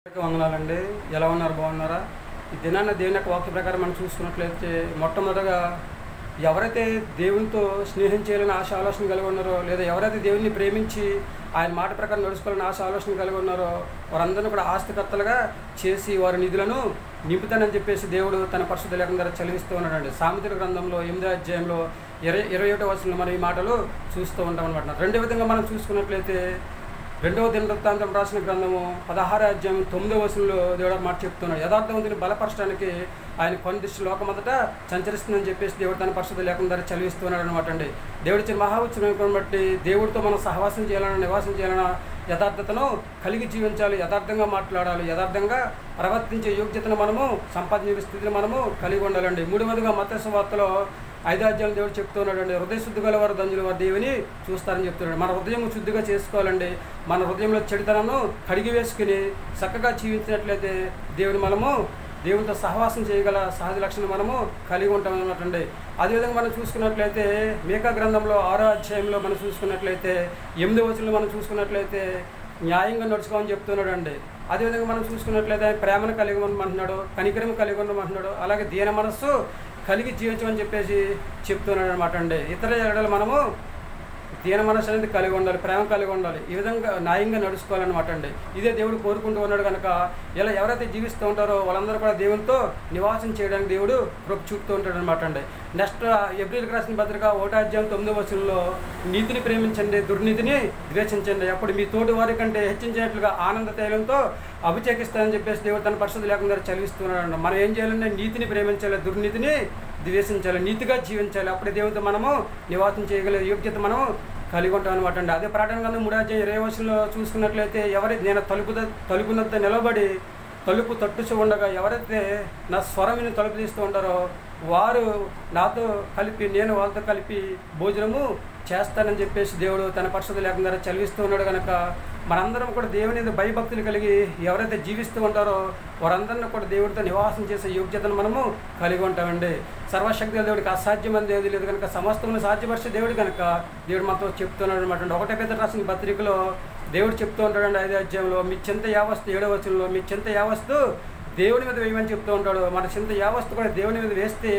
వందనాలండి. ఎలా ఉన్నారు? బాగున్నారా? ఈ దినాన్న దేవుని యొక్క వాక్య ప్రకారం మనం చూసుకున్నట్లయితే మొట్టమొదటగా ఎవరైతే దేవునితో స్నేహం చేయాలని ఆశ ఆలోచన కలిగి ఉన్నారో, లేదా ఎవరైతే దేవుని ప్రేమించి ఆయన మాట ప్రకారం నడుచుకోవాలని ఆశ ఆలోచన కలిగి ఉన్నారో వారందరినీ కూడా ఆస్తికర్తలుగా చేసి వారి నిధులను నింపుతానని చెప్పేసి దేవుడు తన పరిశుద్ధ లేఖనం ద్వారా చదివిస్తూ ఉన్నాడండి. సామెతల గ్రంథంలో 8వ అధ్యాయంలో 21వ వచనంలో మనం ఈ మాటలు చూస్తూ ఉంటాం అనమాట. రెండో విధంగా మనం చూసుకున్నట్లయితే 2వ దినవృత్తాంతం రాసిన గ్రంథము 16వ అధ్యాయం 9వ వచనంలో దేవుడు మాట చెప్తున్నాడు. యథార్థవంతుని బలపరచడానికి ఆయన కొన్ని దృష్టి లోకమంతటా సంచరిస్తుందని చెప్పేసి దేవుడు తన పరిశుద్ధ లేఖనం ద్వారా చదివిస్తున్నాడు అనమాట అండి. దేవుడి ఇచ్చిన మహాఉత్సవం బట్టి దేవుడితో మనం సహవాసం చేయాలన్నా నివాసం చేయాలన్నా యథార్థతను కలిగి జీవించాలి, యథార్థంగా మాట్లాడాలి, యథార్థంగా ప్రవర్తించే యోగ్యతను మనము సంపాదించే స్థితిని మనము కలిగి ఉండాలండి. మూడవదిగా మత్తయి సువార్తలో 5వ అధ్యాయం దేవుడు చెప్తున్నాడండి, హృదయ శుద్ధి గల వారు ధన్యులు, వారు దేవుని చూస్తారని చెప్తున్నాడు. మన హృదయం శుద్ధిగా చేసుకోవాలండి. మన హృదయంలో చెడుతనను కడిగి వేసుకుని చక్కగా జీవించినట్లయితే దేవునితో సహవాసం చేయగల సహజ లక్షణం మనము కలిగి ఉంటాం అన్నమాట అండి. అదేవిధంగా మనం చూసుకున్నట్లయితే మీకా గ్రంథంలో 6వ అధ్యాయంలో మనం చూసుకున్నట్లయితే 8వ వచనంలో మనం చూసుకున్నట్లయితే న్యాయంగా నడుచుకోమని చెప్తున్నాడు అండి. అదేవిధంగా మనం చూసుకున్నట్లయితే ప్రేమను కలిగి ఉండమంటున్నాడు, కనికరం కలిగి ఉండమంటున్నాడు, అలాగే దీన మనస్సు కలిగి జీవించమని చెప్పేసి చెప్తున్నాడు అనమాట అండి. ఇతర ఎడలు మనము దీన మనసు అనేది కలిగి ఉండాలి, ప్రేమ కలిగి ఉండాలి, ఈ విధంగా న్యాయంగా నడుచుకోవాలన్నమాట అండి. ఇదే దేవుడు కోరుకుంటూ ఉన్నాడు కనుక ఇలా ఎవరైతే జీవిస్తూ ఉంటారో వాళ్ళందరూ కూడా దేవునితో నివాసం చేయడానికి దేవుడు కృప చూపుతూ ఉంటాడు అనమాట అండి. నెక్స్ట్ ఏప్రిల్కి రాసిన పత్రిక 1వ అధ్యాయం 9వ వచనంలో నీతిని ప్రేమించండి, దుర్నీతిని ద్వేషించండి, అప్పుడు మీ తోటి వారి కంటే హెచ్చించినట్లుగా ఆనంద తైలంతో అభిషేకిస్తానని చెప్పేసి దేవుడు తన పరిశుద్ధ లేఖనం ద్వారా చదివిస్తున్నాడు. మనం ఏం చేయాలంటే నీతిని ప్రేమించాలి, దుర్నీతిని ద్వేషించాలి, నీతిగా జీవించాలి, అప్పుడే దేవునితో మనము నివాసం చేయగలిగే యోగ్యత మనము కలిగి ఉంటాం అనమాట అండి. అదే ప్రకటన గ్రంథం 3వ అధ్యాయం 20వ వచనంలో చూసుకున్నట్లయితే నేను తలుపునొద్ద నిలబడి తలుపు తట్టుచు ఉండగా ఎవరైతే నా స్వరం విని తలుపు తీస్తూ ఉంటారో వారు నాతో కలిపి నేను వాళ్ళతో కలిపి భోజనము చేస్తానని చెప్పేసి దేవుడు తన పరిశుద్ధ లేఖనం ద్వారా చదివిస్తూ ఉన్నాడు కనుక మనందరం కూడా దేవుని భయభక్తులు కలిగి ఎవరైతే జీవిస్తూ ఉంటారో వారందరినీ కూడా దేవుడితో నివాసం చేసే యోగ్యతను మనము కలిగి ఉంటామండి. సర్వశక్తి దేవుడికి అసాధ్యమని ఏది లేదు కనుక సమస్తమును సాధ్యపరిచే దేవుడు కనుక దేవుడు మనతో చెప్తున్నాడు అనమాట. 1 పేతురు రాసిన పత్రికలో దేవుడు చెప్తూ ఉంటాడండి 5వ అధ్యాయంలో మీ చింత యావస్తు 7వ వచనంలో మీ చింత యావస్తు దేవుని మీద వేయమని చెప్తూ ఉంటాడు. మన చింత యావస్తు కూడా దేవుని మీద వేస్తే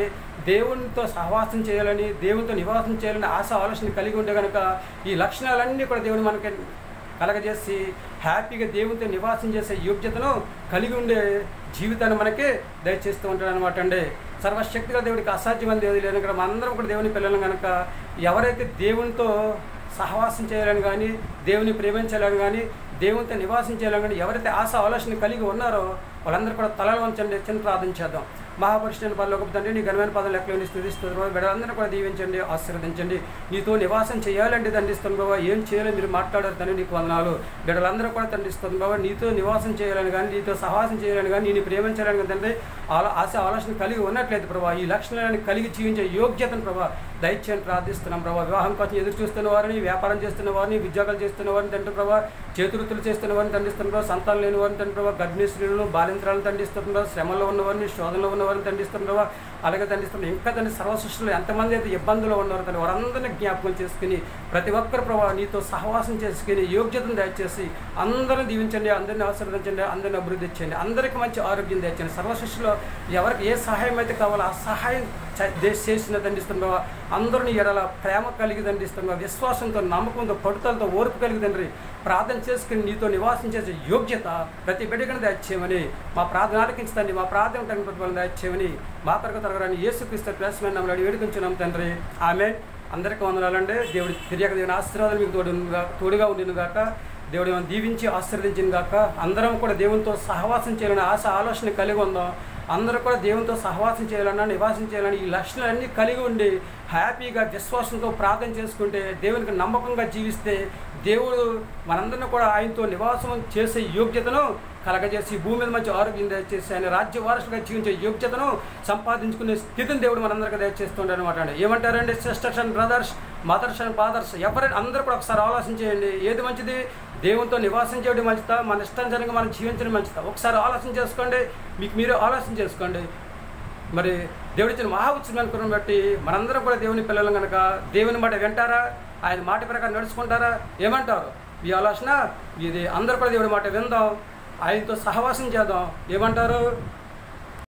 దేవునితో సహవాసం చేయాలని, దేవునితో నివాసం చేయాలని ఆశ ఆలోచన కలిగి ఉంటే కనుక ఈ లక్షణాలన్నీ కూడా దేవుడు మనకి కలగజేసి హ్యాపీగా దేవునితో నివాసం చేసే యోగ్యతను కలిగి ఉండే జీవితాన్ని మనకి దయచేస్తూ ఉంటాడు అనమాట అండి. సర్వశక్తిగా దేవుడికి అసాధ్యమని ఏది లేదు కనుక మనందరం కూడా దేవుని పిల్లలు కనుక ఎవరైతే దేవునితో సహవాసం చేయాలని కానీ, దేవుని ప్రేమించాలని కానీ, దేవునితో నివాసం చేయాలని కానీ ఎవరైతే ఆశ ఆలోచన కలిగి ఉన్నారో వాళ్ళందరూ కూడా తలలు వంచండి, చిన్న ప్రార్థన చేద్దాం. మహాపరిశుద్ధుని పరలోకపు తండ్రి, నీ ఘనమైన పదం లెక్కలోని స్తుతిస్తున్నావు. బిడ్డలందరూ కూడా దీవించండి, ఆశీర్వదించండి. నీతో నివాసం చేయాలంటే తండ్రిస్తుంది బాబా, ఏం చేయాలో మీరు మాట్లాడారు తండ్రి, నీకు వందనాలు. బిడ్డలందరూ కూడా తండ్రిస్తుంది బాబా, నీతో నివాసం చేయాలని కానీ, నీతో సహవాసం చేయాలని కానీ, నేను ప్రేమించాలని కానీ తండ్రి ఆశ ఆలోచన కలిగి ఉన్నట్లయితే ప్రభావ ఈ లక్షణాలను కలిగి జీవించే యోగ్యతను ప్రభావ దయచేయని ప్రార్థిస్తున్నాం ప్రభావ. వివాహం కోసం ఎదురు చూస్తున్న వారిని, వ్యాపారం చేస్తున్న వారిని, ఉద్యోగాలు చేస్తున్న వారిని తండ్రి ప్రభావ, చేతివృత్తులు చేస్తున్న వారిని తండ్రిస్తున్న ప్రభావ, సంతానం లేని వారిని తండ్రి ప్రభావ, గర్భిణీ స్త్రీలను బాలింత్రాలను తండ్రిస్తున్న ప్రభావ, శ్రమలో ఉన్నవారిని, శోధనలో ఉన్నవారిని తండ్రిస్తున్న ప్రభావ, అలాగే తండ్రిస్తున్న ఇంకా తండ్రి సర్వసృష్టిలో ఎంతమంది అయితే ఇబ్బందులు ఉన్నారో తండ్రి వారందరినీ జ్ఞాపకం చేసుకుని ప్రతి ఒక్కరు ప్రభావ నీతో సహవాసం చేసుకుని యోగ్యతను దయచేసి అందరిని దీవించండి, అందరిని ఆశీర్వదించండి, అందరిని అభివృద్ధి చేయండి, అందరికీ మంచి ఆరోగ్యం దయచండి. సర్వసృష్టిలో ఎవరికి ఏ సహాయం అయితే కావాలో ఆ సహాయం చేసిన దండిస్తుండవా, అందరినీ ఎడల ప్రేమ కలిగి దండిస్తుండగా, విశ్వాసంతో, నమ్మకంతో, పట్టుదలతో, ఓర్పు కలిగి తండ్రి ప్రార్థన చేసుకుని నీతో నివాసం చేసే యోగ్యత ప్రతి బిడ్డకని దయచేయమని మా ప్రార్థన ఆలకించండి. మా ప్రార్థన తగిన ప్రతిఫలం దయచేయమని మా కొరకు తరగని యేసుక్రీస్తు ప్రేసమైన నామములో వేడుకొంచున్నాం తండ్రి, ఆమేన్. అందరికీ వందనాలండి. దేవుడి తిరిగి దేవుని ఆశీర్వాదాలు మీకు తోడుగా ఉండిన గాక, దేవుడు ఏమైనా దీవించి ఆశీర్వదించిన గాక. అందరం కూడా దేవునితో సహవాసం చేయాలని ఆశ ఆలోచన కలిగి ఉందాం. అందరూ కూడా దేవునితో సహవాసం చేయాలన్నా, నివాసం చేయాలని ఈ లక్షణాలన్నీ కలిగి ఉండి హ్యాపీగా విశ్వాసంతో ప్రార్థన చేసుకుంటే, దేవునికి నమ్మకంగా జీవిస్తే దేవుడు మనందరినీ కూడా ఆయనతో నివాసం చేసే యోగ్యతను కలగజేసి భూమి మీద మంచి ఆరోగ్యం దయచేసి ఆయన రాజ్య వారసుగా జీవించే యోగ్యతను సంపాదించుకునే స్థితిని దేవుడు మనందరికీ దయచేస్తుండే అనమాట అండి. ఏమంటారండి sisters and brothers, mothers and fathers, ఎవరైనా అందరూ కూడా ఒకసారి ఆలోచన చేయండి. ఏది మంచిది? దేవునితో నివాసం చేయడం మంచిదా, మన ఇష్టానుసారంగా మనం జీవించడం మంచిదా? ఒకసారి ఆలోచన చేసుకోండి, మీకు మీరు ఆలోచన చేసుకోండి. మరి దేవుడిచ్చిన మహా ఉత్సవాన్ని బట్టి మనందరం కూడా దేవుని పిల్లలు కనుక దేవుని మాట వింటారా, ఆయన మాట ప్రకారం నడుచుకుంటారా? ఏమంటారు? ఈ ఆలోచన ఇది అందరూ కూడా దేవుడి మాట విందాం. ఆయనతో సహవాసం చేద్దాం. ఏమంటారు?